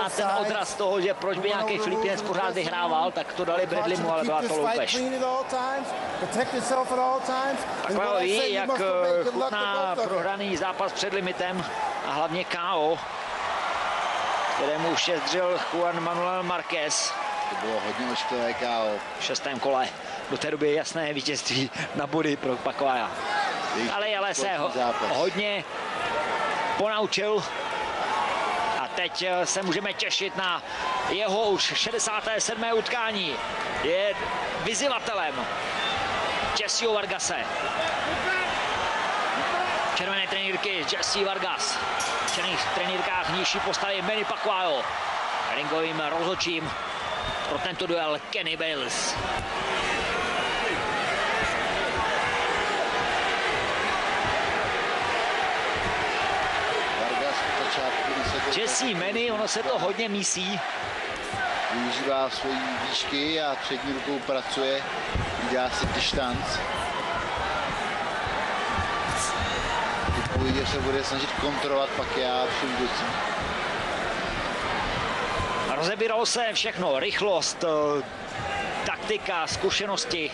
A ten odraz toho, že proč by nějaký Filipinec pořád vyhrával, tak to dali Bradleymu, ale byla to loupež. Takhle ví, jak chutná prohraný zápas před limitem a hlavně KO, kterému ušetřil Juan Manuel Marquez. To bylo hodně ošklivé KO. V 6. kole. Do té doby jasné vítězství na body pro Pacquiao. Ale se hodně ponaučil. A teď se můžeme těšit na jeho už 67. utkání. Je vyzývatelem Jesseho Vargase. Červené trenýrky Jesse Vargas. V černých trenýrkách nižší postavy Manny Pacquiao. Ringovým rozhodčím pro tento duel Kenny Bales. Jesse Manny, ono se to hodně mísí. Využívá svoji výšky a přední rukou pracuje, dělá si distanc. Uvidí, že se bude snažit kontrolovat Pacquiao všem věcím. Rozebíralo se všechno, rychlost, taktika, zkušenosti.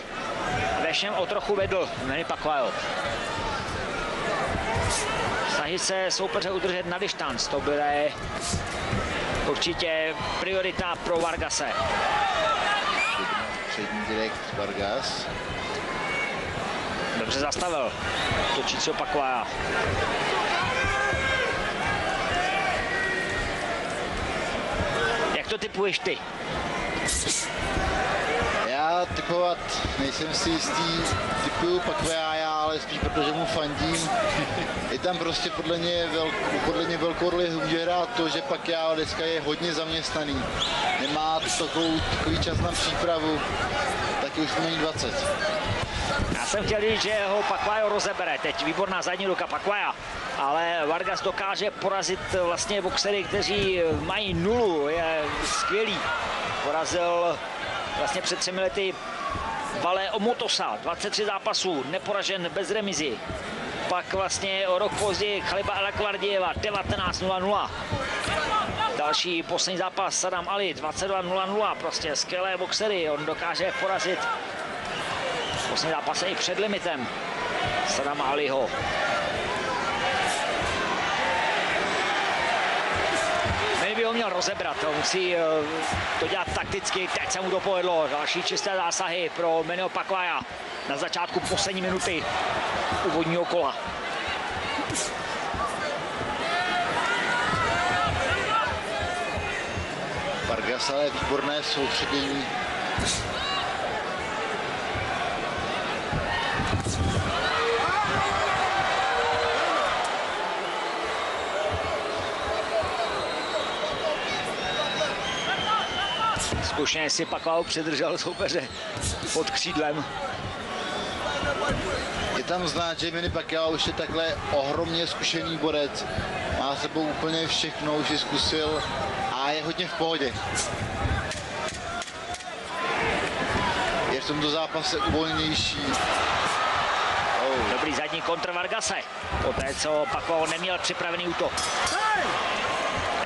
Ve všem o trochu vedl Manny Pacquiao. Snažit se soupeře udržet na distanc, to bude určitě priorita pro Vargase. Přední direkt Vargas. Dobře zastavil točícího Pacquiao. Jak to tipuješ ty? Já typovat nejsem si jistý, typuju Pacquiao, ale spíš protože mu fandím. Je tam prostě podle mě velkou roli může hrát to, že Pacquiao dneska je hodně zaměstnaný. Nemá takový čas na přípravu, taky už není 20. Já jsem chtěl říct, že ho Pacquiao rozebere. Teď výborná zadní ruka Pacquiao, ale Vargas dokáže porazit vlastně boxery, kteří mají nulu, je skvělý. Porazil vlastně před 3 lety Vale Omotosa, 23 zápasů, neporažen bez remizy. Pak vlastně o rok později Khaliba Alakvardijeva, 19:00. Další poslední zápas Sadam Ali, 22:00, prostě skvělé boxery, on dokáže porazit poslední zápas i před limitem Sadama Aliho. By ho měl rozebrat, on musí to dělat takticky, teď se mu to povedlo. Další čisté zásahy pro Mannyho Pacquiao na začátku poslední minuty úvodního kola. Vargas ale výborné soustředění. Zkušeně si Pacquiao přidržel soupeře pod křídlem. Je tam znát, že Manny Pacquiao už je takhle ohromně zkušený borec. Má sebou úplně všechno, už je zkusil a je hodně v pohodě. Je v tomto zápase uvolněnější. Dobrý zadní kontr Vargase. Poté, co Pacquiao neměl připravený útok.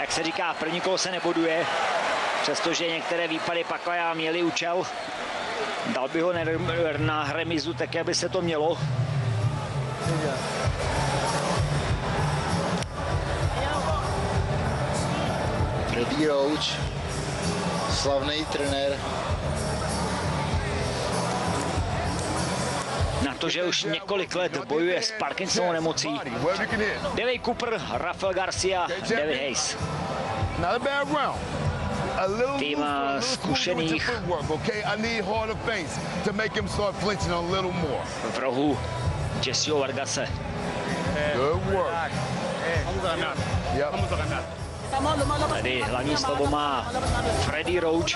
Jak se říká, první kolo se neboduje. Přestože některé výpady Pacquiao měly účel, dal by ho na remizu, tak jak by se to mělo. Freddie Roach, slavný trenér. Na to, že už několik let bojuje s Parkinsonovou nemocí. Davey Cooper, Rafael Garcia, David Hayes. Tým zkušených v rohu Jesseho Vargase. Tady hlavní slovo má Freddie Roach.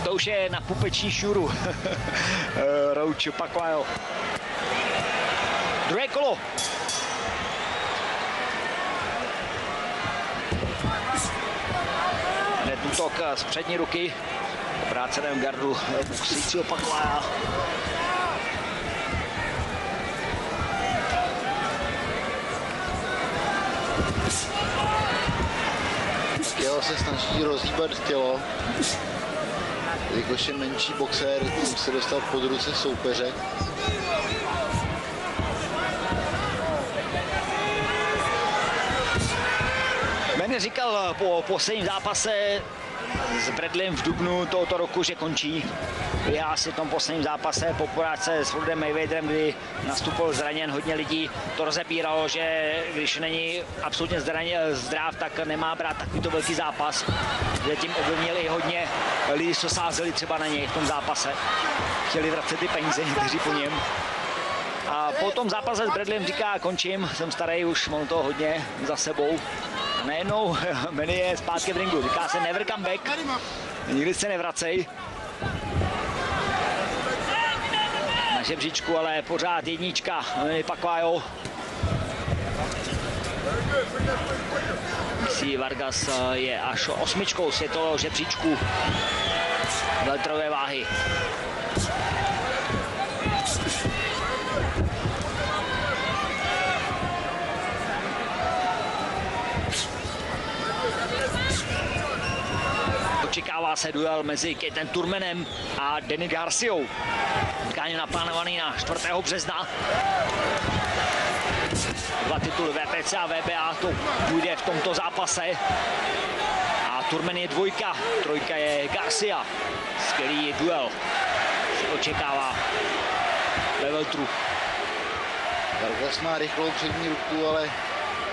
To už je na pupeční šňůru. Roach Pacquiao. Druhé kolo. Hned útok z přední ruky. Obráceném gardu boxujícího Pacquiao. Pacquiao se snaží rozhýbat tělo. Jakož je menší boxer, tím se dostal pod ruce soupeře. Manny říkal po posledním zápase s Bradleym v dubnu tohoto roku, že končí. Já si v tom posledním zápase po porážce s Floydem Mayweatherem, kdy nastupoval zraněn, hodně lidí to rozebíralo, že když není absolutně zdrav, tak nemá brát takovýto velký zápas. Že tím ovlivnili i hodně lidí, co sázeli třeba na něj v tom zápase. Chtěli vracet ty peníze někteří po něm. A po tom zápase s Bradleym říká, končím, jsem starý, už mám to hodně za sebou. A najednou Manny je zpátky v ringu, říká se never come back, nikdy se nevracej. Na žebříčku ale pořád jednička, Manny Pacquiao. Myslí Vargas je až 8. světového žebříčku welterové váhy. Očekává se duel mezi Keithom Thurmanem a Danny Garciou. Utkání naplánovaný na 4. března. Dva tituly WPC a WBA to půjde v tomto zápase. A Thurman je 2, 3 je Garcia. Skvělý duel se očekává ve welteru. Vargas má rychlou přední ruku, ale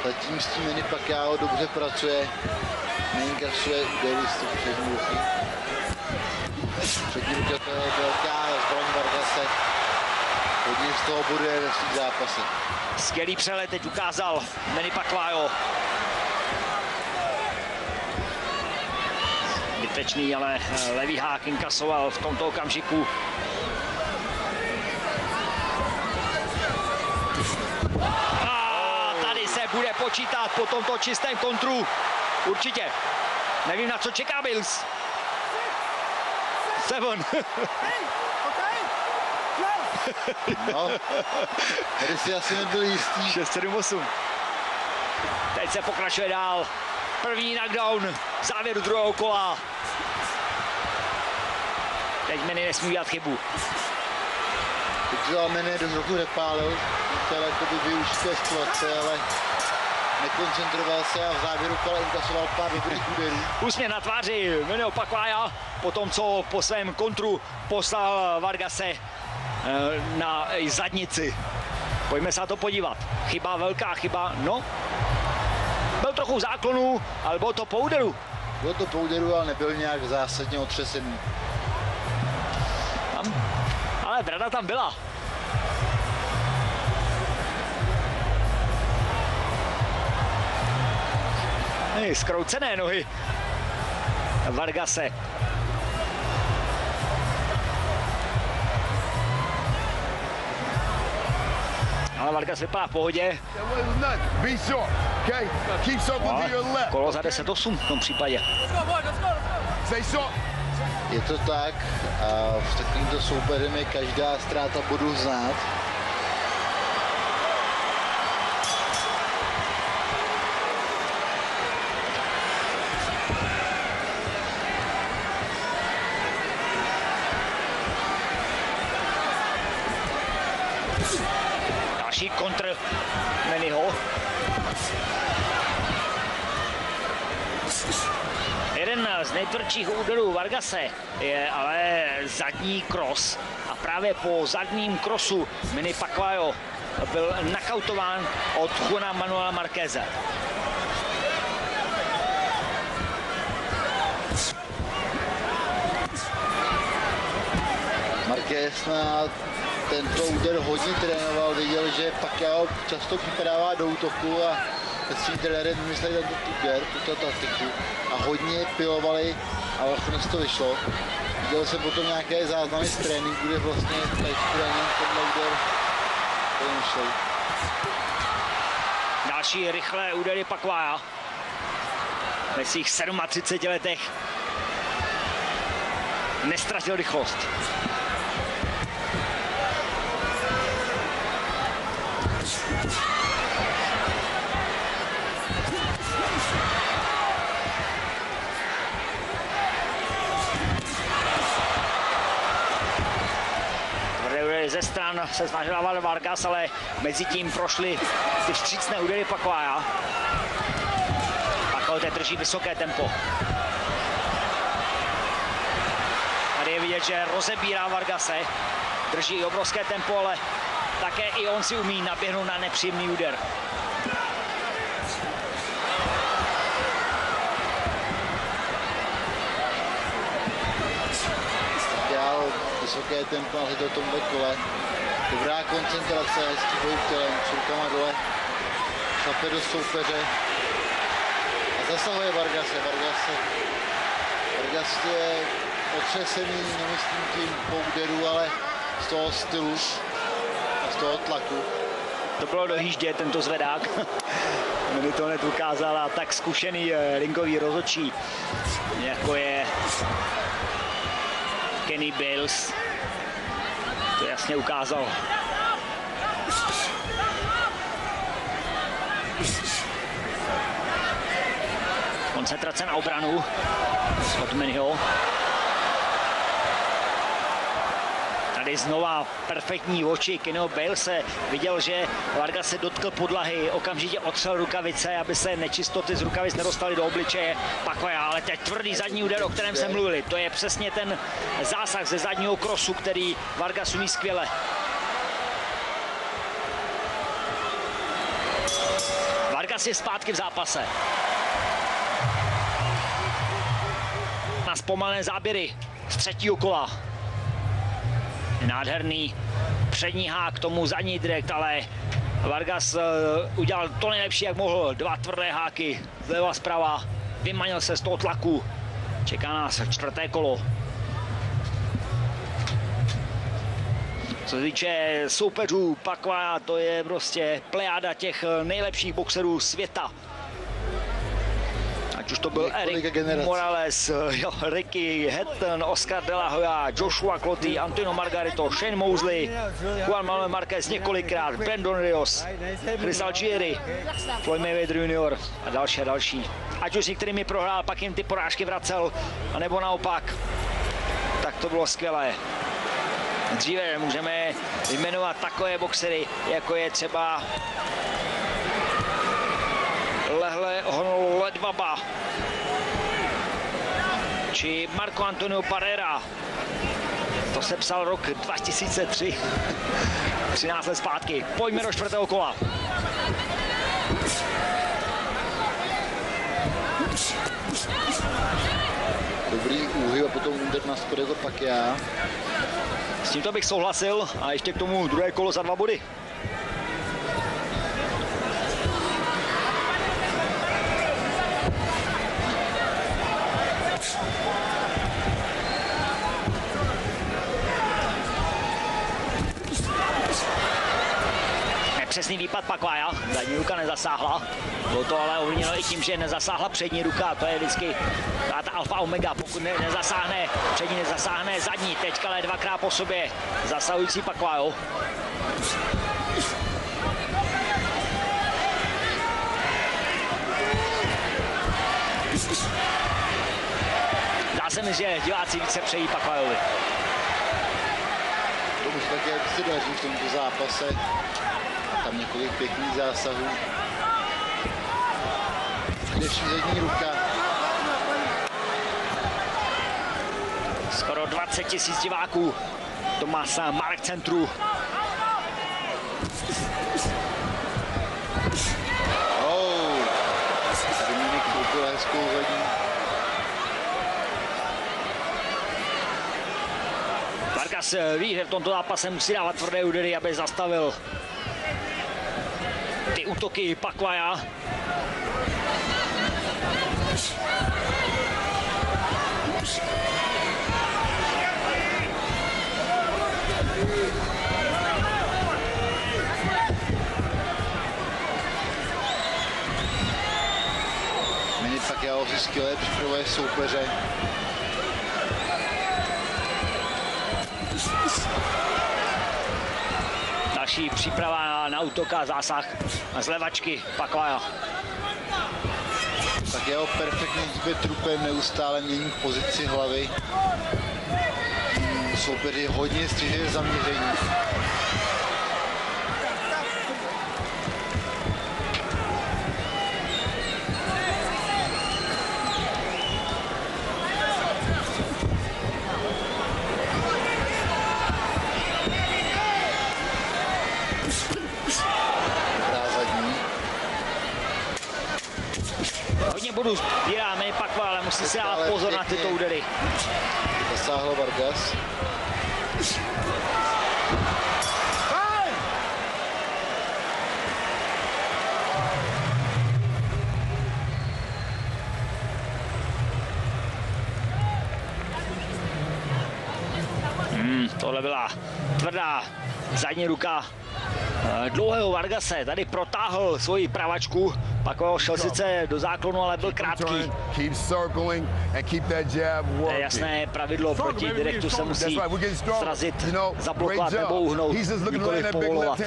zatím s tím Manny Pacquiao dobře pracuje. Neinkasuje údery z těch přední ruky. Přední ruka to je velká zbraň Vargase. Hodně z toho boduje ve svých zápasech. Skvělý přelet teď ukázal Manny Pacquiao. Zbytečný, ale levý hák inkasoval v tomto okamžiku. A tady se bude počítat po tomto čistém kontru. Určitě. Nevím, na co čeká Bills. 7. No, tady si asi nebyl jistý. 6, 7, 8. Teď se pokračuje dál. První knockdown v závěru druhého kola. Teď Manny nesmí udělat chybu. Teď Manny do trochu nepálil. Chtěl jakoby využít té situace, ale nekoncentroval se a v závěru kola inkasoval pár dobrých úderů. Úsměv na tváři Mannyho Pacquiao po tom, co po svém kontru poslal Vargase na zadnici. Pojďme se na to podívat. Chyba, velká chyba, no. Byl trochu v záklonu, ale bylo to po úderu. Bylo to po úderu, ale nebyl nějak zásadně otřesený. Ale brada tam byla. Zkroucené nohy Vargase. Ale Vargas vypadá v pohodě. Kolo za 10-8 v tom případě. Je to tak a v takovýmto soupeřem je každá ztráta bodu znát. Další kontr Mannyho. Jeden z nejtvrdších úderů Vargase je ale zadní cross. A právě po zadním crossu Manny Pacquiao byl nakautován od Juana Manuela Marqueze. Marquez na tento úder hodně trénoval, viděl, že Pacquiao často připadává do útoku a svým trenérem vymysleli tento úder, tuto taktiku a hodně pilovali a vlastně to vyšlo. Viděl jsem potom nějaké záznamy z tréninku, kde vlastně tady trénink tenhle úder vymyšlel. Další rychlé údery Pacquiao. Ve svých 37 letech nestratil rychlost. Tam se snažil dávat Vargas, ale mezi tím prošly ty vstřícné údery Pacquiao. Pacquiao teď drží vysoké tempo. Tady je vidět, že rozebírá Vargase. Drží obrovské tempo, ale také i on si umí naběhnout na nepříjemný úder. Vysoké tempo do tomhle kole. Dobrá koncentrace, hezký boj tělem, s rukama dole. Šlape do soupeře. A zasahuje Vargase. Vargas je otřesený, nemyslím tím po úderu, ale z toho stylu a z toho tlaku. To bylo dojíždět, tento zvedák. Kdyby to hned ukázal a tak zkušený ringový rozhodčí, jako je Kenny Bales, to jasně ukázal. Koncentrace na obranu od Mannyho. Tady znova perfektní oči Kennyho Balese. Viděl, že Vargas se dotkl podlahy, okamžitě otřel rukavice, aby se nečistoty z rukavic nedostaly do obličeje Pacquiao, ale teď tvrdý zadní úder, o kterém jsme mluvili. To je přesně ten zásah ze zadního krosu, který Vargas umí skvěle. Vargas je zpátky v zápase. Na zpomalené záběry z třetího kola. Nádherný přední hák k tomu zadní direkt, ale Vargas udělal to nejlepší, jak mohl. Dva tvrdé háky, zleva zprava, vymanil se z toho tlaku. Čeká nás čtvrté kolo. Co se týče soupeřů Pacquiao, to je prostě plejáda těch nejlepších boxerů světa. Ať už to byl Erik Morales, Ricky Hatton, Oscar De La Hoya, Joshua Clottey, Antonio Margarito, Shane Mosley, Juan Manuel Marquez několikrát, Brandon Rios, Chris Algieri, Floyd Mayweather Jr. a další. Ať už s některými prohrál, pak jim ty porážky vracel, anebo naopak, tak to bylo skvělé. Dříve můžeme jmenovat takové boxery, jako je třeba Lehle Ledvaba či Marco Antonio Barrera. To se psal rok 2003, 13 let zpátky. Pojďme do čtvrtého kola. Dobrý úhyb a potom úder na spodek od Pacquiao. S tímto bych souhlasil a ještě k tomu druhé kolo za 2 body. Přesný výpad Pacquiao, zadní ruka nezasáhla. Bylo to ale ovlivněno i tím, že nezasáhla přední ruka, to je vždycky ta alfa omega, pokud nezasáhne přední, nezasáhne zadní. Teďka ale dvakrát po sobě zasahující Pacquiao. Dá se mi, že diváci více přejí Pacquiaovi. To už také se daří v tomto zápase. Tam několik pěkných zásahů. Především zadní ruka. Skoro 20 000 diváků do Masa Mark Centru. Dominik koupil hezkou zadní. Vargas ví, že v tomto zápase musí dávat tvrdé údery, aby zastavil ty útoky Pacquiao. Manny Pacquiao si skvěle připravuje soupeře. Další příprava na útok a zásah z levačky Pacquiao. Pacquiao perfektně hýbe trupem, neustále mění pozici hlavy. Soupeři hodně střižuje zaměření. Hodně bodů sbírá Manny Pacquiao, ale musí si dát pozor na tyto údery. Zasáhl Vargas. Tohle byla tvrdá zadní ruka dlouhého Vargase. Tady protáhl svoji pravačku. Pacquiao šel sice do záklonu, ale byl krátký. To je jasné pravidlo, proti direktu se musí srazit, zablokovat nebo uhnout, nikoliv povolovat.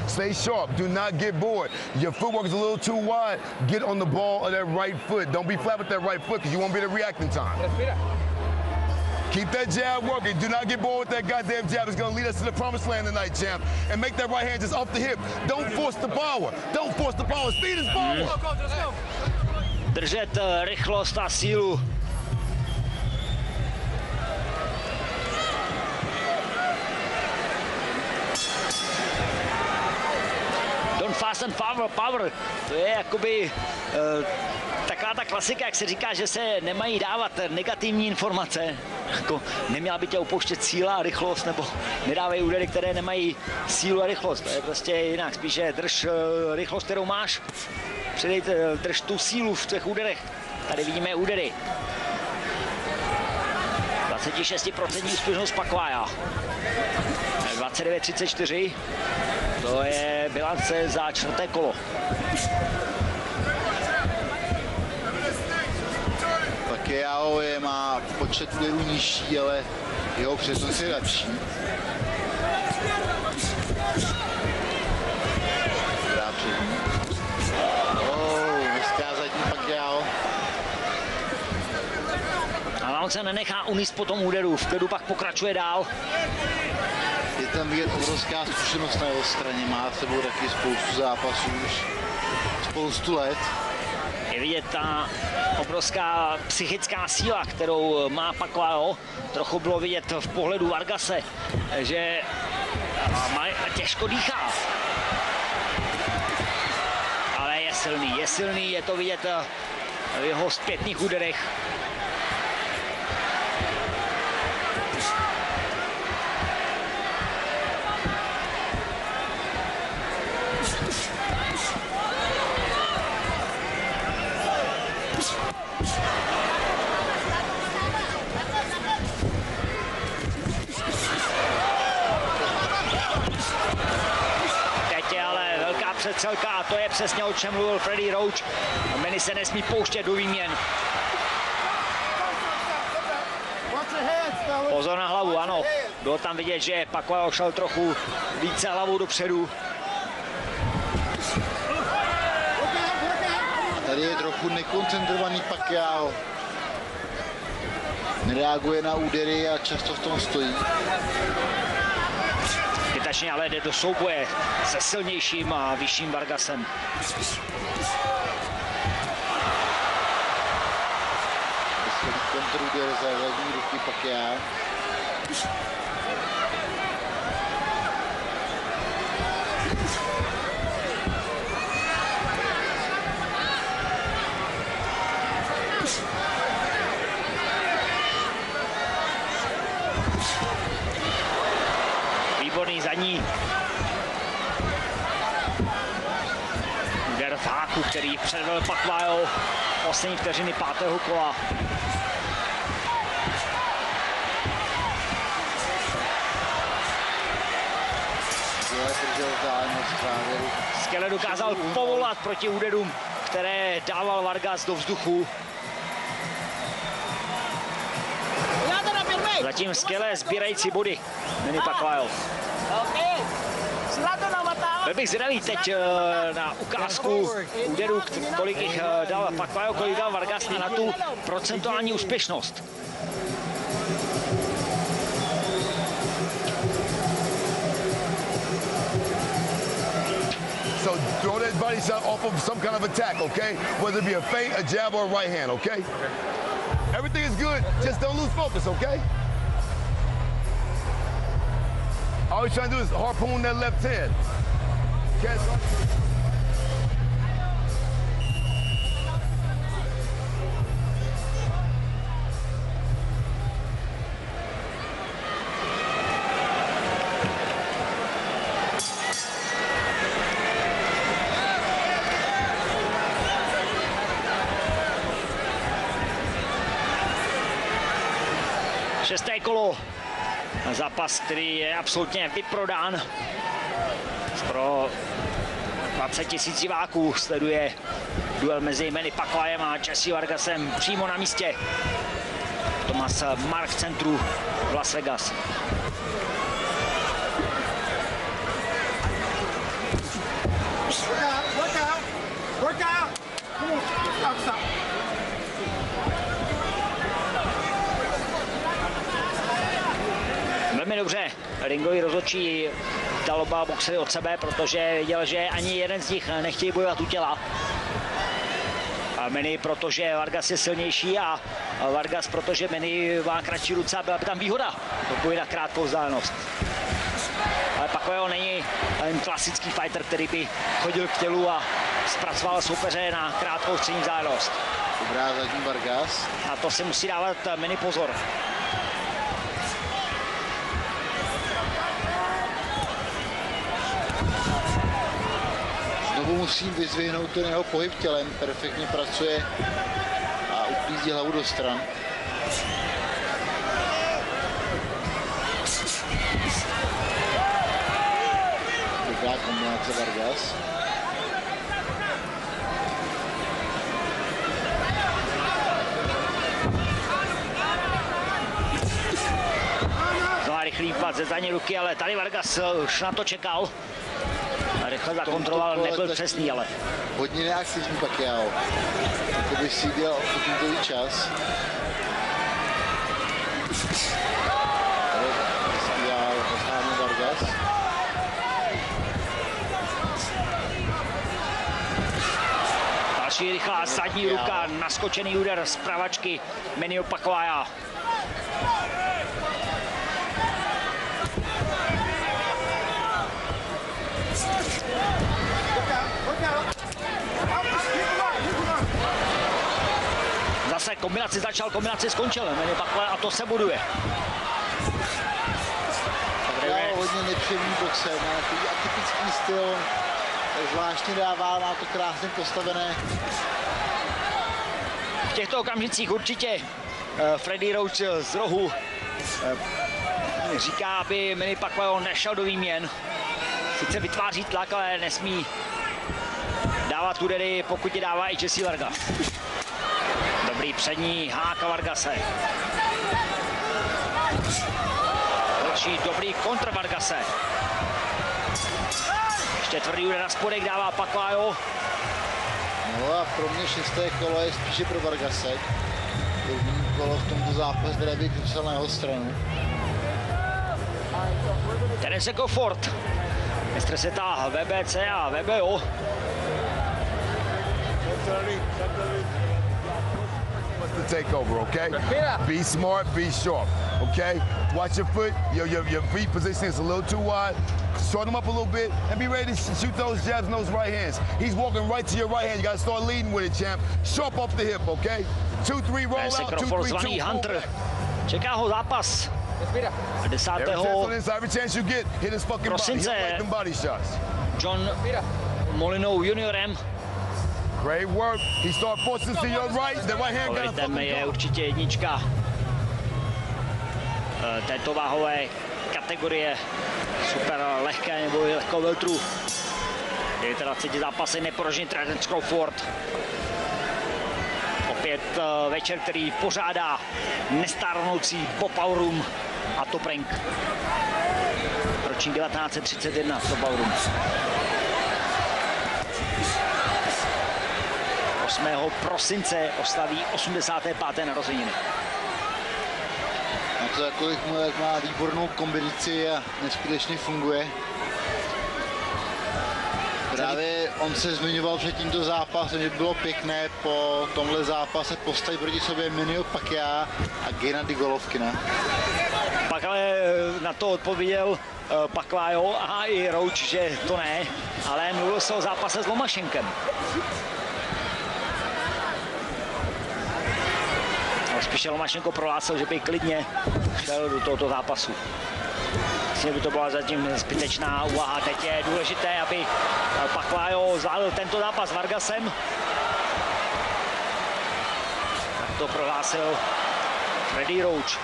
Stay sharp, do not get bored. Your footwork is a little too wide. Get on the ball of that right foot. Don't be flat with that right foot because you won't be the reacting time. Keep that jab working. Do not get bored with that goddamn jab. It's going to lead us to the promised land tonight, champ. And make that right hand just off the hip. Don't force the power. Don't force the power. Speed is power. Držet rychlost a sílu. Don't fast and power. To je jakoby taková ta klasika, jak se říká, že se nemají dávat negativní informace. Jako neměla by tě opouštět síla a rychlost, nebo nedávej údery, které nemají sílu a rychlost. To je prostě jinak. Spíše drž rychlost, kterou máš. Drž tu sílu v těch úderech. Tady vidíme údery. 26% úspěšnost Pacquiao. 29-34. To je bilance za čtvrté kolo. Pacquiao má počet úderů nižší, ale jeho přesnost je lepší. Dobrá přední. Hezká zadní Pacquiao. Ale on se nenechá uníst po tom úderu, v klidu pak pokračuje dál. Je tam vidět obrovská zkušenost na jeho straně, má s sebou taky spoustu zápasů už spoustu let. Je vidět ta obrovská psychická síla, kterou má Pacquiao. Trochu bylo vidět v pohledu Vargase, že těžko dýchá. Ale je silný, je to vidět v jeho zpětných úderech. Přestřelka a to je přesně, o čem mluvil Freddie Roach. Manny se nesmí pouštět do výměn. Pozor na hlavu, ano. Bylo tam vidět, že Pacquiao šel trochu více hlavou dopředu. Tady je trochu nekoncentrovaný Pacquiao. Nereaguje na údery a často v tom stojí. Ale jde do souboje se silnějším a vyšším Vargasem. Kontrúder za zadní ruky Pacquiao. Zadní úder v háku, který předvedl Pacquiao poslední vteřiny pátého kola. Skele dokázal povolat proti úderům, které dával Vargas do vzduchu. Zatím Skele sbírající body Manny Pacquiao. Byl bych zvědavý teď na ukázku úderů, kolik jich dal Pacquiao, kolik dal Vargas, na tu procentuální úspěšnost. So throw that body shot off of some kind of attack, okay? Whether it be a feint, a jab, or a right hand, okay? Everything is good, just don't lose focus, okay? All he's trying to do is harpoon that left hand. Šesté kolo. Zápas, který je absolutně vyprodán. Pro 20 000 diváků sleduje duel mezi Manny Pacquiaoem a Jesse Vargasem přímo na místě. Thomas Mark centru v Las Vegas. Work out. Come on. Stop. Velmi dobře, ringový rozhodčí dal oba boxery od sebe, protože viděl, že ani jeden z nich nechtějí bojovat u těla. A Manny, protože Vargas je silnější, a Vargas, protože Manny má kratší ruce, a byla by tam výhoda do boje na krátkou vzdálenost. Ale Pacquiao není jen klasický fighter, který by chodil k tělu a zpracoval soupeře na krátkou střední vzdálenost. Dobrá zadní Vargas. A to si musí dávat Manny pozor. Znovu musím vyzvihnout ten jeho pohyb tělem, perfektně pracuje a uklízí hlavu do stran. Dobrá kombinace Vargas. Znova rychlý pad ze zadní ruky, ale tady Vargas už na to čekal. A rychle zakontroloval, nebyl přesný, ale. Hodně neaktivní Pacquiao. To by si dělal určitý čas. Vargas. Další rychlá zadní ruka, naskočený úder z pravačky Mannyho Pacquiao. Zase kombinaci začal, kombinaci skončil. Manny Pacquiao a to se buduje. Pacquiao hodně nepříjemný boxer, má takový atypický styl, zvláštně dává, má to krásně postavené. V těchto okamžicích určitě Freddie Roach z rohu říká, aby Manny Pacquiao nešel do výměn. Sice vytváří tlak, ale nesmí dávat údery, pokud je dává i Jesse Vargas. Dobrý přední hák Vargase. Další dobrý kontr Vargase. Ještě tvrdý úder na spodek dává Pacquiao. No a pro mě šesté kolo je spíše pro Vargase. První kolo v tomto zápase, které bych vypsal na jeho stranu. Terence Crawford, mistr světa WBC a WBO. The takeover, okay? Be smart, be sharp, okay? Watch your foot. Your feet position is a little too wide. Short them up a little bit and be ready to shoot those jabs and those right hands. He's walking right to your right hand. You got to start leading with it, champ. Sharp off the hip, okay? 2-3 roll out, 2-3, 2 Hunter. Čeká ho zápas 10. Every chance you get, hit his fucking body. He don't like them body shots. John Molinou juniorem. Great work. He start forcing to your right. The right hand got to fucking je go. určitě jednička této váhové kategorie super lehké nebo lehkou veltru. Je teda třetí zápasy neporažený Terence Crawford. Opět večer, který pořádá nestárnoucí Bob Aurum a Top Rank. Ročník 1931 Bob Aurum. 8. prosince oslaví 85. narozeniny. A to jakkoliv mu má výbornou kombinaci a neskutečně funguje. Právě on se zmiňoval před tímto zápasem, že bylo pěkné po tomhle zápase postavit proti sobě Mannyho Pacquiao a Gennady Golovkina. Pak ale na to odpověděl Pacquiao a i Roach, že to ne, ale mluvil se o zápase s Lomašenkem. Spíše Lomašenko prohlásil, že by klidně šel do tohoto zápasu. Myslím, by to byla zatím zbytečná úvaha. Teď je důležité, aby Pacquiao zvládl tento zápas s Vargasem. Tak to prohlásil Freddie Roach.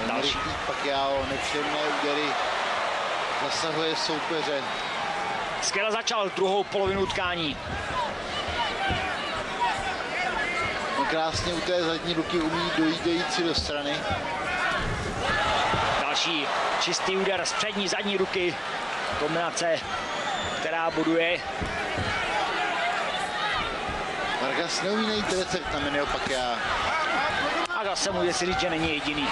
Další. Pacquiao, nepříjemné údery, zasahuje soupeře. Skvěle začal druhou polovinu utkání. Krásně u té zadní ruky umí dojíždějící do strany. Další čistý úder z přední zadní ruky. Kombinace, která buduje. Vargas neumí najít recept na Mannyho Pacquiao. A zase může si říct, že není jediný.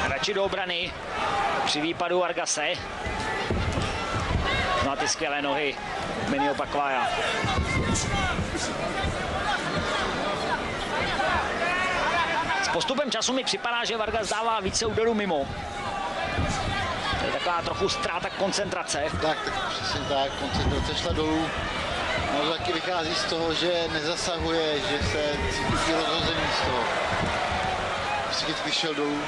Radši do obrany při výpadu Vargase. No a ty skvělé nohy Mannyho Pacquiao. S postupem času mi připadá, že Vargas dává více úderů mimo. To je taková trochu ztráta koncentrace. Tak přesně tak, koncentrace šla dolů. No to taky vychází z toho, že nezasahuje, že se cítí rozhozený z toho. Psychicky šel dolů.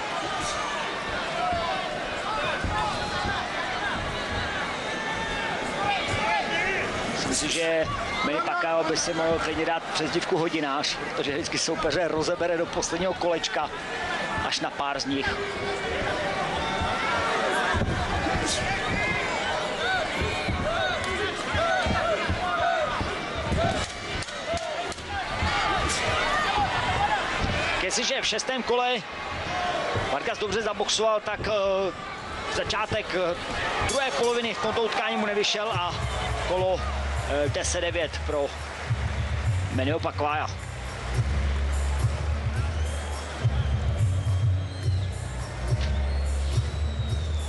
Myslím si, že Manny Pacquiao by si mohl klidně dát přezdívku hodinář, protože vždycky soupeře rozebere do posledního kolečka, až na pár z nich. Jestliže v 6. kole Vargas dobře zaboxoval, tak začátek druhé poloviny v tomto utkání mu nevyšel a kolo 10-9 pro Mannyho Pacquiao.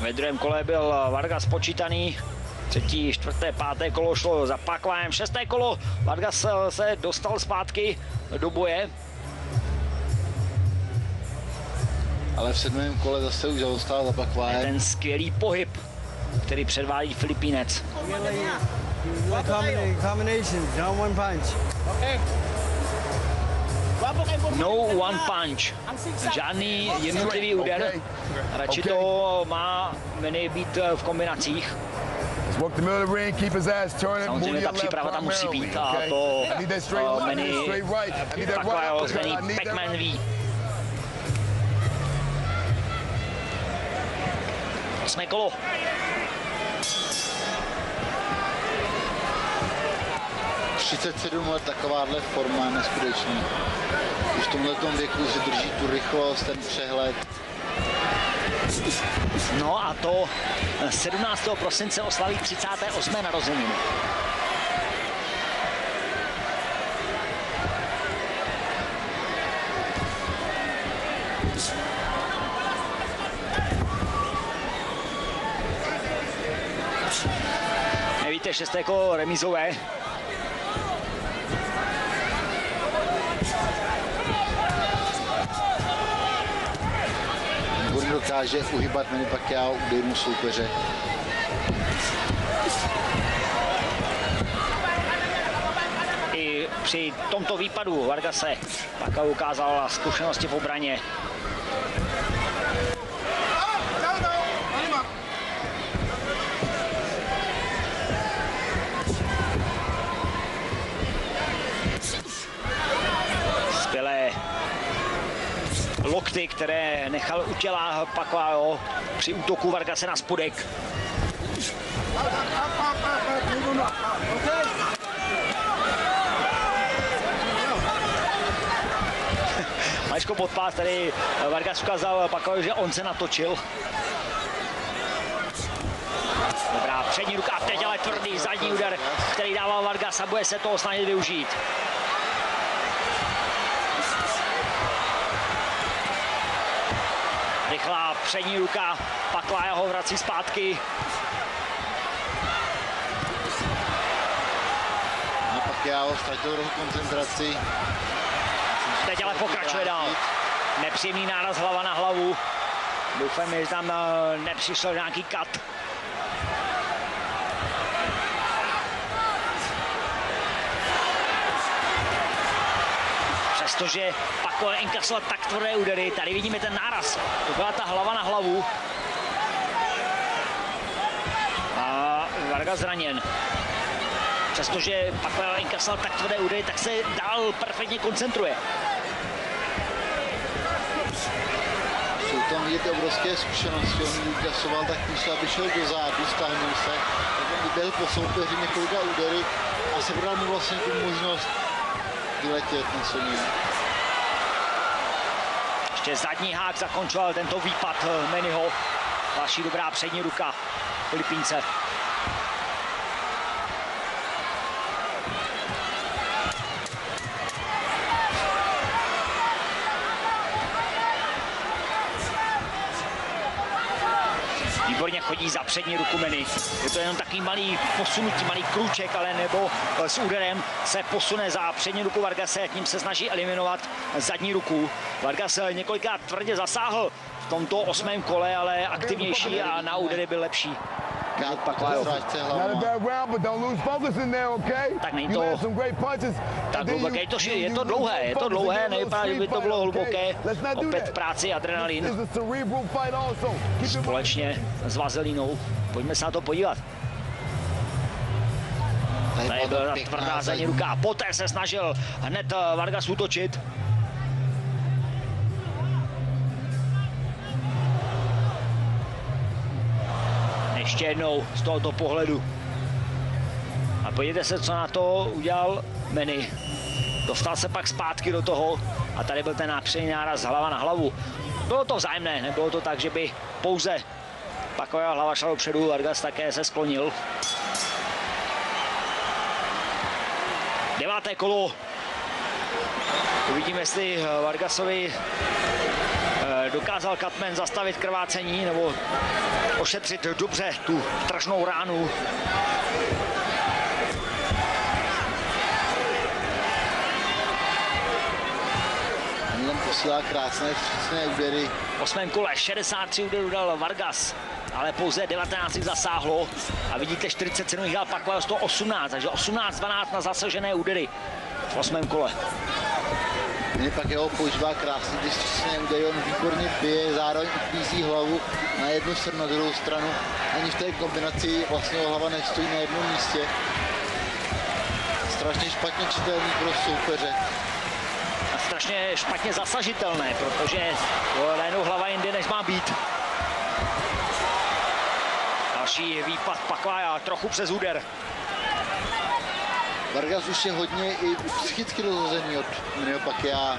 Ve druhém kole byl Vargas počítaný, třetí, čtvrté, páté kolo šlo za Pacquiaem, 6. kolo Vargas se dostal zpátky do boje. Ale v 7. kole zase už zaostál za Pacquiaem. Ten skvělý pohyb, který předvádí Filipínec. Combinations, no one punch. No one punch. Žádný jednotlivý úder. Radši to má Manny být v kombinacích. Walk the middle of the ring, keep his ass turning. Samozřejmě ta příprava tam musí být a to Manny Pacquiao zvaný Pac-Man ví. 8. kolo. Let, takováhle forma neskutečný. Už v tomhletom věku si drží tu rychlost, ten přehled. No a to 17. prosince oslaví 38. narozeniny. Nevíte, 6. kolo remízové. Dokáže uhybat Manny Pacquiao úderů soupeře. I při tomto výpadu Vargase Pacquiao ukázal zkušenosti v obraně. Skvělé lokty, které nechal u těla Pacquiao při útoku Vargase na spodek. Maličko podpás, tady Vargas ukázal Pacquiao, že on se natočil. Dobrá, přední ruka a teď ale tvrdý zadní úder, který dával Vargas a bude se toho snažit využít. Rychlá přední ruka, Pacquiao ho vrací zpátky. A Pacquiao ztratil trochu koncentraci. Teď ale pokračuje dál. Nepříjemný náraz hlava na hlavu. Doufám, že tam nepřišel nějaký kat. Přestože Pakové inkasoval tak tvrdé údery, tady vidíme ten náraz. To byla ta hlava na hlavu. A Vargas zraněn. Přestože Pakové inkasoval tak tvrdé údery, tak se dál perfektně koncentruje. Jsou tam vidět obrovské zkušenosti, on inkasoval tak místo, aby šel do zádu, stáhnul se, tak on vyběhl po soupeři několika údery a sebral mu vlastně tu možnost vyletět na Soně. Ještě zadní hák zakončoval tento výpad Mannyho. Další dobrá přední ruka Filipínce. Výborně chodí za přední ruku Manny. Je to jenom takový malý posunutí, malý krůček, ale nebo s úderem se posune za přední ruku Vargase, tím se snaží eliminovat zadní ruku. Vargas několikrát tvrdě zasáhl v tomto 8. kole, ale aktivnější a na údery byl lepší. Not a bad round, but don't lose focus in there, okay? Tak není You to land some great punches. tak hluboké, je to dlouhé, nevypadá, že by to bylo hluboké. Opět v práci adrenalin. Společně s vazelínou. Pojďme se na to podívat. Tady byla tvrdá zadní ruka a poté se snažil hned Vargas útočit. Ještě jednou z tohoto pohledu. A podívejte se, co na to udělal Manny. Dostal se pak zpátky do toho a tady byl ten nápřený náraz hlava na hlavu. Bylo to vzájemné, nebylo to tak, že by pouze Pakova hlava šla dopředu, Vargas také se sklonil. 9. kolo. Uvidíme, jestli Vargasovi dokázal Cutman zastavit krvácení nebo ošetřit dobře tu strašnou ránu. On posílá krásné vstřícné údery. V 8. kole 63 úderů dal Vargas, ale pouze 19 zasáhlo a vidíte 47 jich dal Pakova 118, takže 18-12 na zasažené údery v 8. kole. Manny pak jeho používá krásně ty vstřícné údery, on výborně bije, zároveň uklízí hlavu na jednu stranu, na druhou stranu. Ani v té kombinaci vlastně hlava nestojí na jednom místě. Strašně špatně čitelný pro soupeře. A strašně špatně zasažitelné, protože najednou hlava jinde, než má být. Další výpad Pakova trochu přes úder. Vargas už je hodně i psychicky rozhozený od Mannyho Pacquiao.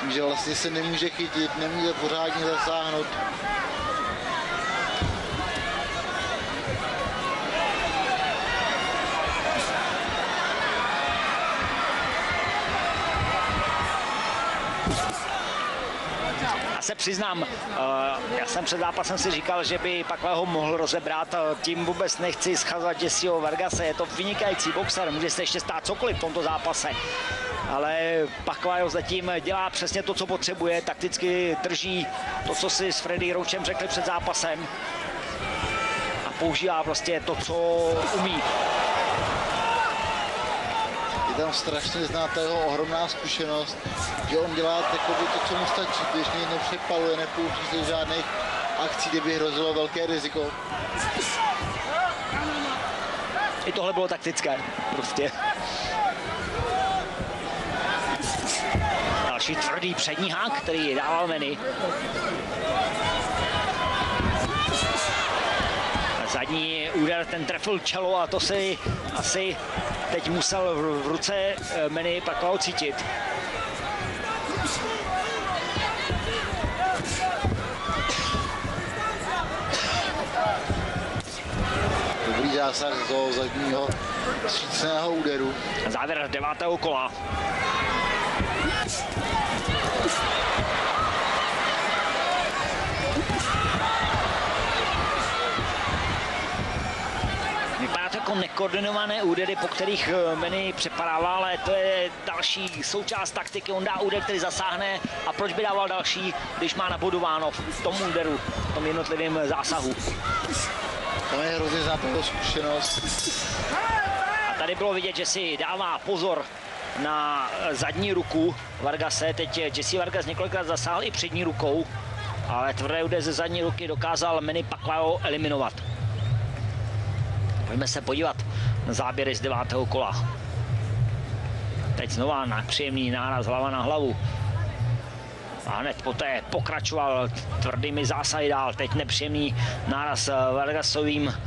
Tím, že vlastně se nemůže chytit, nemůže pořádně zasáhnout. Já se přiznám, já jsem před zápasem si říkal, že by Pakova ho mohl rozebrat, tím vůbec nechci schazovat Jesseho Vargase, je to vynikající boxer, může se ještě stát cokoliv v tomto zápase. Ale Pakova zatím dělá přesně to, co potřebuje, takticky drží to, co si s Freddy Roachem řekli před zápasem a používá prostě to, co umí. Je tam strašně znáta jeho ohromná zkušenost, že on dělá takový to, co mu stačí, běžně nepřepaluje, nepouští se žádných akcí, kde by hrozilo velké riziko. I tohle bylo taktické, prostě. Další tvrdý přední hák, který dával Manny. Zadní úder, ten trefil čelo a to si asi teď musel v ruce Manny Pacquiao cítit. Dobrý zásah z toho zadního vstřícného úderu. Závěr 9. kola. Vypadá to jako nekoordinované údery, po kterých Manny přepadává, ale to je další součást taktiky. On dá úder, který zasáhne a proč by dával další, když má nabodováno v tom úderu, v tom jednotlivém zásahu. Tam je hrozně znát toho zkušenost. A tady bylo vidět, že si dává pozor na zadní ruku Vargase. Teď Jesse Vargas několikrát zasáhl i přední rukou, ale tvrdé úder ze zadní ruky dokázal Manny Pacquiao eliminovat. Pojďme se podívat na záběry z 9. kola. Teď znova příjemný náraz hlava na hlavu. A hned poté pokračoval tvrdými zásahy dál. Teď nepříjemný náraz Vargasovým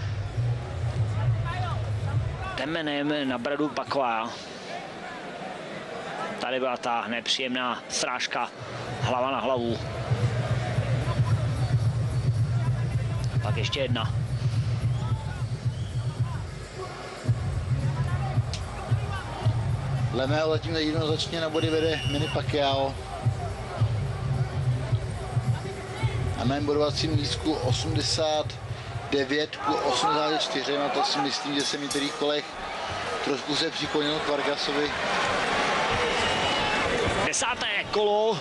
temenem na bradu Pacquiao. Tady byla ta nepříjemná srážka hlava na hlavu. Pak ještě jedna. Dle mého zatím jednoznačně na body vede Manny Pacquiao. A mém bodovacím lístku 89-84, no to si myslím, že se mi některých kolech trošku se přiklonil k Vargasovi. 10. kolo,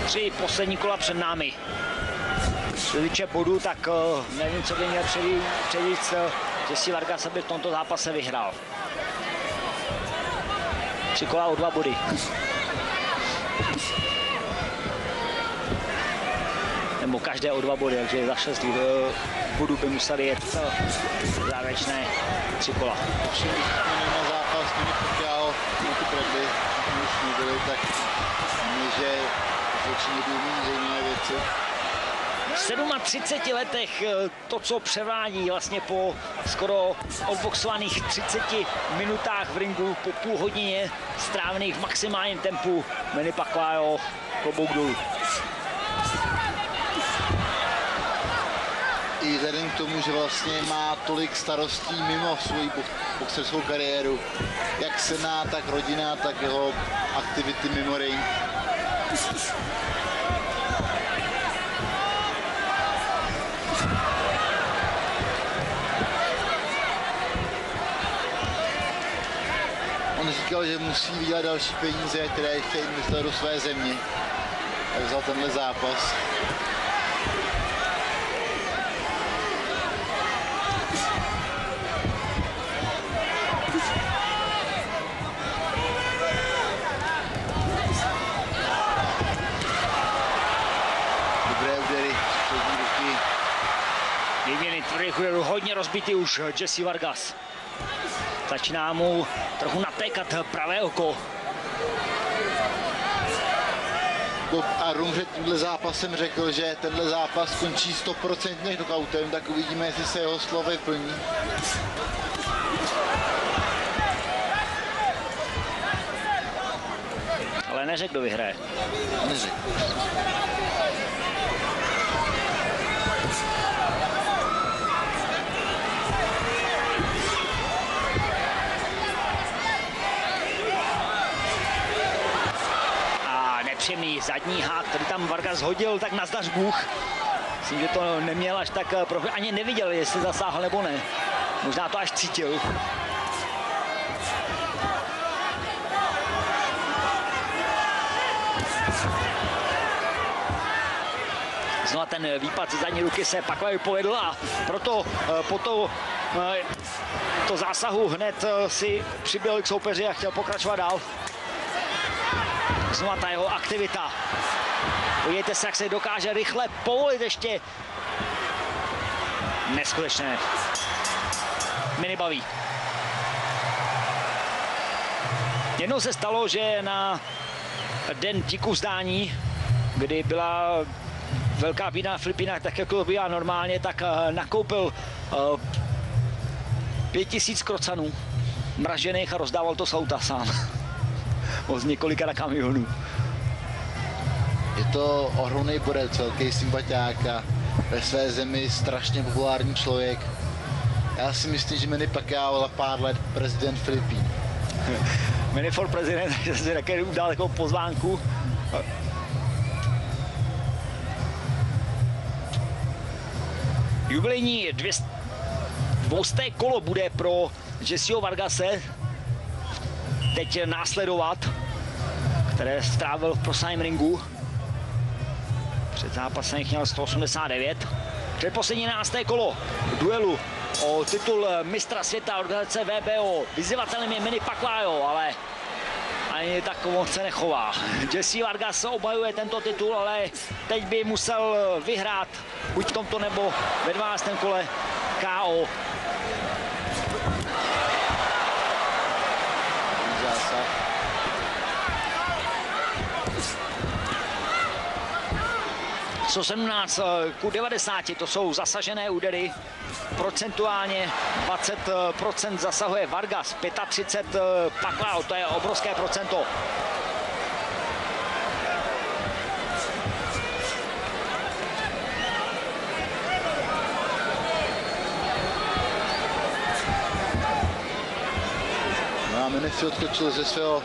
3 poslední kola před námi. Co se týče bodů, tak nevím, co by měl předvíc Jesse Vargas, aby v tomto zápase vyhrál. 3 kola o 2 body. Nebo každé o 2 body, takže za 6 bodů by museli jet závěrečné 3 kola. Na zápas Manny Pacquiao, na ty pravdy, už nebyly, tak že začínají důmí zajímavé věci. V 37 letech to, co převádí vlastně po skoro odboxovaných 30 minutách v ringu, po půl hodině strávených v maximálním tempu, Manny Pacquiao klobouk dolů. I vzhledem k tomu, že vlastně má tolik starostí mimo svoji boxerskou kariéru, jak senát, tak rodina, tak jeho aktivity mimo ring. On říkal, že musí vydělat další peníze, které chce investovat do své země. Tak vzal tenhle zápas. Dobré údery, přední ruky. Výměny tvrdých úderů, hodně rozbitý už Jesse Vargas. Začíná mu trochu natékat pravé oko. Bob Arum před tímhle zápasem řekl, že tenhle zápas končí 100% knockoutem, tak uvidíme, jestli se jeho slovy plní. Ale neřekl, kdo vyhraje. Neřekl. Nepříjemný zadní hák, který tam Vargas hodil, tak nazdař Bůh. Myslím, že to neměl až tak, ani neviděl, jestli zasáhl nebo ne. Možná to až cítil. Znova ten výpad ze zadní ruky se Pacquiao povedl a proto po to zásahu hned si přibyl k soupeři a chtěl pokračovat dál. Znova ta jeho aktivita. Podívejte se, jak se dokáže rychle povolit ještě. Neskutečné. Mě baví. Jednou se stalo, že na den tiku vzdání, kdy byla velká bída na Filipínách, tak jako bývá normálně, tak nakoupil 5000 krocanů mražených a rozdával to z auta sám. Z několika na kamionů. Je to ohromný borec, velký sympatiák a ve své zemi strašně populární člověk. Já si myslím, že Manny Pacquiao za pár let prezident Filipín. Manny for prezident, že si také dal takovou pozvánku. Jubilejní 200. kolo bude pro Jesseho Vargase teď následovat, které strávil v prosáném ringu. Před zápasem jich měl 189. Předposlední 11. kolo duelu o titul mistra světa organizace VBO. Vyzývatelem je Manny Pacquiao, ale ani tak moc se nechová. Jesse Vargas obhajuje tento titul, ale teď by musel vyhrát buď v tomto nebo ve 12. kole KO. Zásah. 117 ku 90, to jsou zasažené údery. Procentuálně 20% zasahuje Vargas, 35 Pacquiao, to je obrovské procento. No a Manny si odskočil ze svého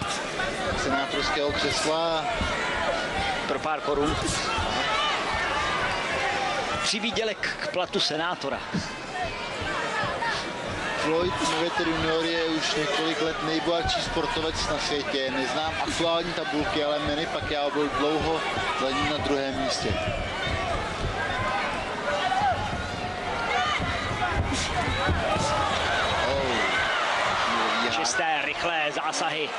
senátorského křesla. Pro pár korun. Přivýdělek k platu senátora. Floyd Mayweather junior je už několik let nejbohatší sportovec na světě. Neznám aktuální tabulky, ale Manny Pacquiao byl dlouho za ním na druhém místě. Čisté, rychlé zásahy.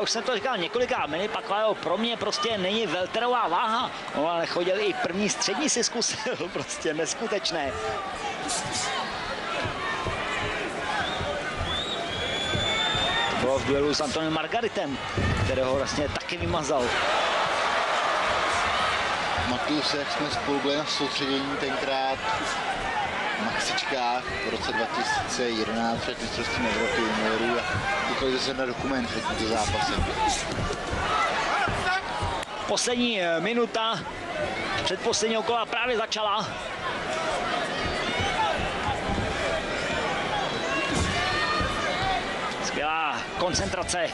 Už jsem to říkal několikrát, Manny Pacquiao pro mě prostě není welterová váha. On ale chodil i první střední si zkusil, prostě neskutečné. To bylo v duelu s Antonem Margaritem, kterého vlastně taky vymazal. Matuju se, jak jsme spolu byli na soustředění tenkrát v Maxičkách v roce 2011 před mistrovstvím Evropy juniorů a koukali se na dokument před tímto zápasem. Poslední minuta předposledního kola právě začala. Skvělá koncentrace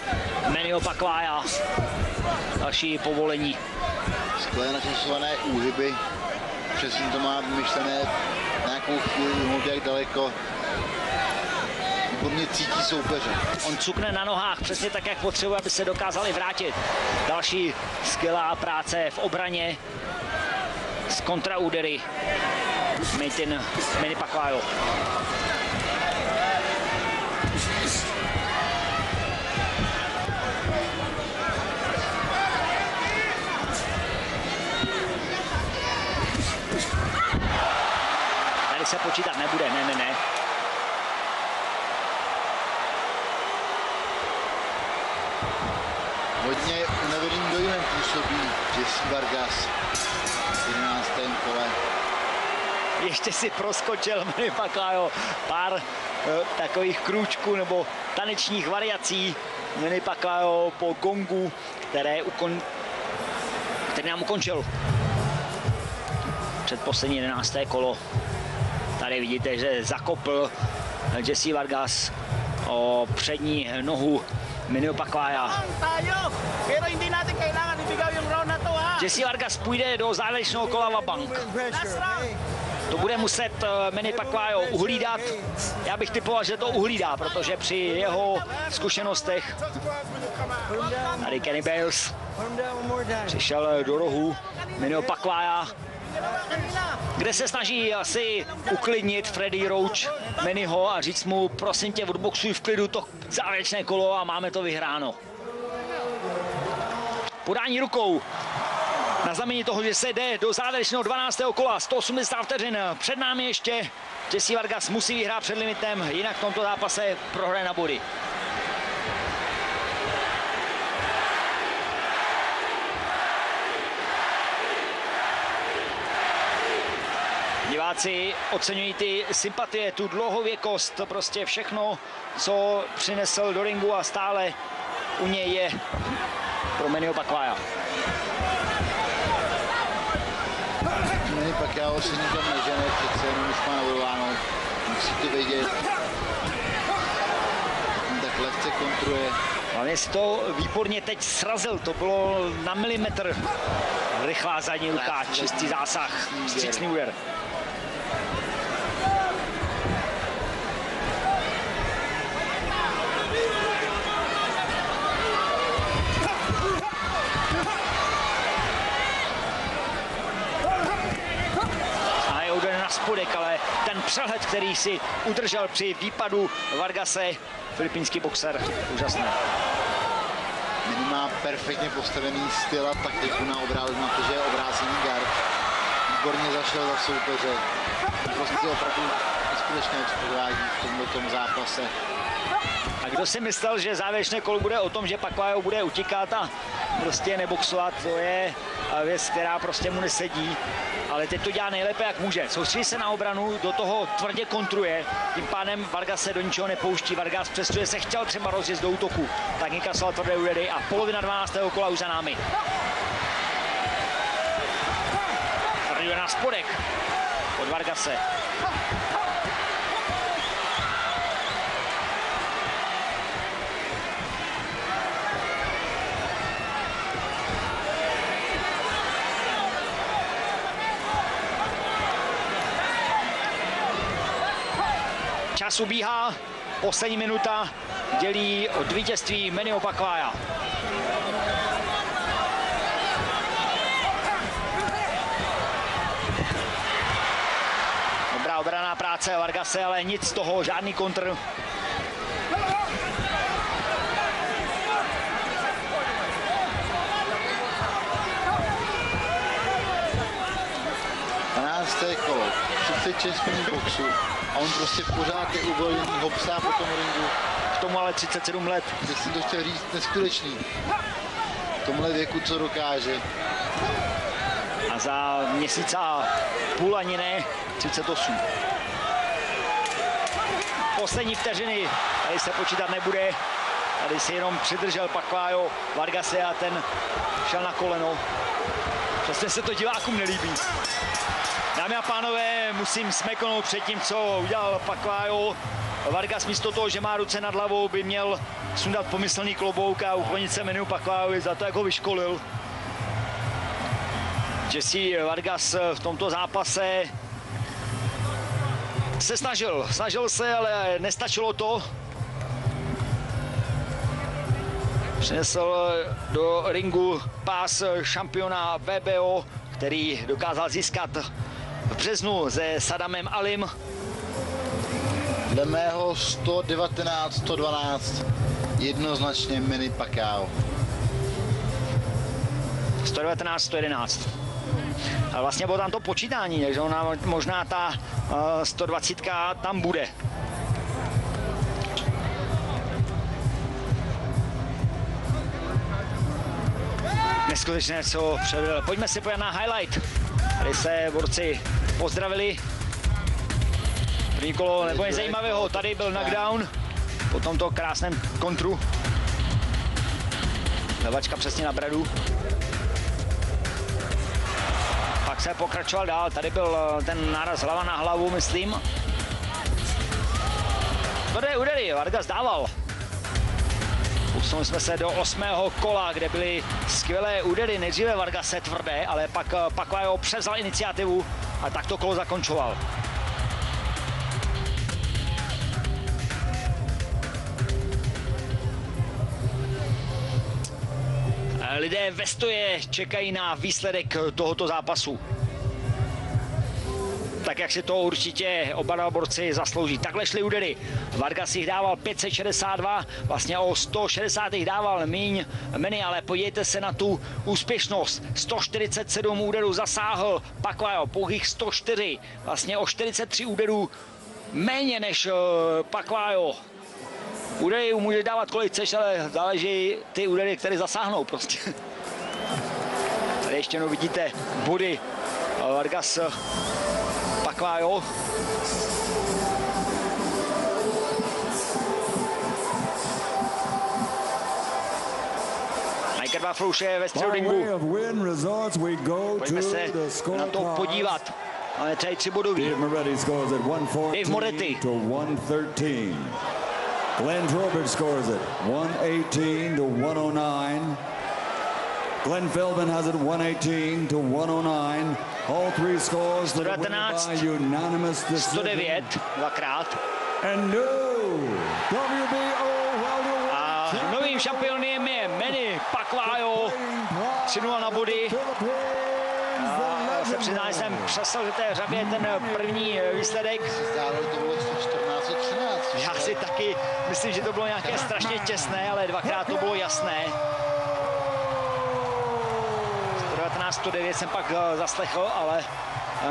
Mannyho Pacquiao. Další povolení. Skvělé načasované úhyby. Přesně to má vymyšlené nějakou chvíli, jak daleko. Výborně cítí soupeře. On cukne na nohách přesně tak, jak potřebuje, aby se dokázali vrátit. Další skvělá práce v obraně z kontraúdery Manny Pacquiao. Tady se počítat nebude, ne. Hodně unaveným dojmem působí Jesse Vargas v 11. kole. Ještě si proskočil Manny Pacquiao pár takových krůčků nebo tanečních variací. Manny Pacquiao po gongu, který nám ukončil předposlední 11. kolo. Tady vidíte, že zakopl Jesse Vargas o přední nohu Mannyho Pacquiao. Jesse Vargas půjde do závěrečného kola vabank. To bude muset Manny Pacquiao uhlídat. Já bych typoval, že to uhlídá, protože při jeho zkušenostech tady Kenny Bales přišel do rohu Mannyho Pacquiao, kde se snaží asi uklidnit Freddie Roach Mannyho a říct mu, prosím tě, odboxuj v klidu to závěrečné kolo a máme to vyhráno. Podání rukou na znamení toho, že se jde do závěrečného 12. kola, 180 vteřin. Před námi ještě Jesse Vargas musí vyhrát před limitem, jinak v tomto zápase prohraje na body. Diváci oceňují ty sympatie, tu dlouhověkost, prostě všechno, co přinesl do ringu a stále u něj je pro Mannyho Pacquiao. Manny Pacquiao se nikam nežene, přece jenom už má navoláno, musí to vědět. Tak lehce kontruje. Ale si to výborně teď srazil, to bylo na milimetr rychlá zadní ruka, čistý zásah, vstřícný úder. ale ten přehled, který si udržel při výpadu Vargase, filipínský boxer, úžasné. Má perfektně postavený styl a taktiku na obrázek, na to, že je obrácený guard. Výborně zašel za soupeře. Prostě opravdu neskutečné, co provádí v tomto zápase. A kdo si myslel, že závěrečné kolo bude o tom, že Pacquiao bude utíkat a prostě neboxovat, to je věc, která prostě mu nesedí. Ale teď to dělá nejlépe, jak může. Soustředí se na obranu, do toho tvrdě kontruje, tím pádem Vargas se do ničeho nepouští. Vargas přestože se chtěl třeba rozjet do útoku, tak inkasoval tvrdé údery a polovina 12. kola už za námi. Tvrdý na spodek od Vargase. Čas ubíhá, poslední minuta dělí od vítězství Mannyho Pacquiao. Dobrá obranná práce Vargase, ale nic z toho, žádný kontr. Kolo, 36 minut boxu a on prostě pořád je uvolněný, hopsá po tom ringu. K tomu ale 37 let. Teď jsem to chtěl říct, neskutečný. V tomhle věku, co dokáže. A za měsíc a půl ani ne, 38. Poslední vteřiny, tady se počítat nebude. Tady si jenom přidržel Pacquiao Vargase a ten šel na koleno. Přesně se to divákům nelíbí. Dámy a pánové, musím smeknout před tím, co udělal Pacquiao. Vargas místo toho, že má ruce nad hlavou, by měl sundat pomyslný klobouk a uklonit se Mannymu Pacquiaovi za to, jak ho vyškolil. Jesse Vargas v tomto zápase se snažil se, ale nestačilo to. Přinesl do ringu pás šampiona WBO, který dokázal získat v březnu se Sadamem Alim. Dle mého 119-112 jednoznačně Manny Pacquiao. 119-111. Ale vlastně bylo tam to počítání, takže možná ta 120 tam bude. Neskutečné, co předvedl. Pojďme si podívat na highlight. Tady se borci pozdravili. První kolo nebo něco zajímavého, tady byl knockdown po tomto krásném kontru. Levačka přesně na bradu. Pak se pokračoval dál, tady byl ten náraz hlava na hlavu, myslím. Tvrdé údery, Vargas dával. Posunuli jsme se do 8. kola, kde byly skvělé údery, nejdříve Vargase tvrdé, ale pak Pacquiao převzal iniciativu a tak to kolo zakončoval. Lidé ve stoje čekají na výsledek tohoto zápasu. Tak jak si to určitě oba dva borci zaslouží. Takhle šly údery. Vargas jich dával 562, vlastně o 160 jich dával míň Manny, ale podívejte se na tu úspěšnost. 147 úderů zasáhl Pacquiao, pouhých 104, vlastně o 43 úderů méně než Pacquiao. Údery může dávat kolik chceš, ale záleží ty údery, které zasáhnou prostě. Tady ještě jednou vidíte body Vargas Pacquiao. Najkrva Frouše ve středu ringu. Pojďme se na to podívat. Máme tady 3 bodový. Dave Moretti. Glenn Trowbridge scores it 118 to 109. Glenn Philbin has it 118 to 109. All 3 scores for the winner by unanimous decision. 109 dvakrát. And new WBO welterweight. A novým šampionem je Manny Pacquiao. 3-0 na body. se přiznám, že jsem přesal do té řabě ten první výsledek. Zdálo, to bylo 14-13. Já si taky myslím, že to bylo nějaké strašně těsné, ale dvakrát to bylo jasné. 119-109 jsem pak zaslechl, ale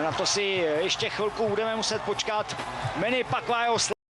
na to si ještě chvilku budeme muset počkat. Manny Pacquiao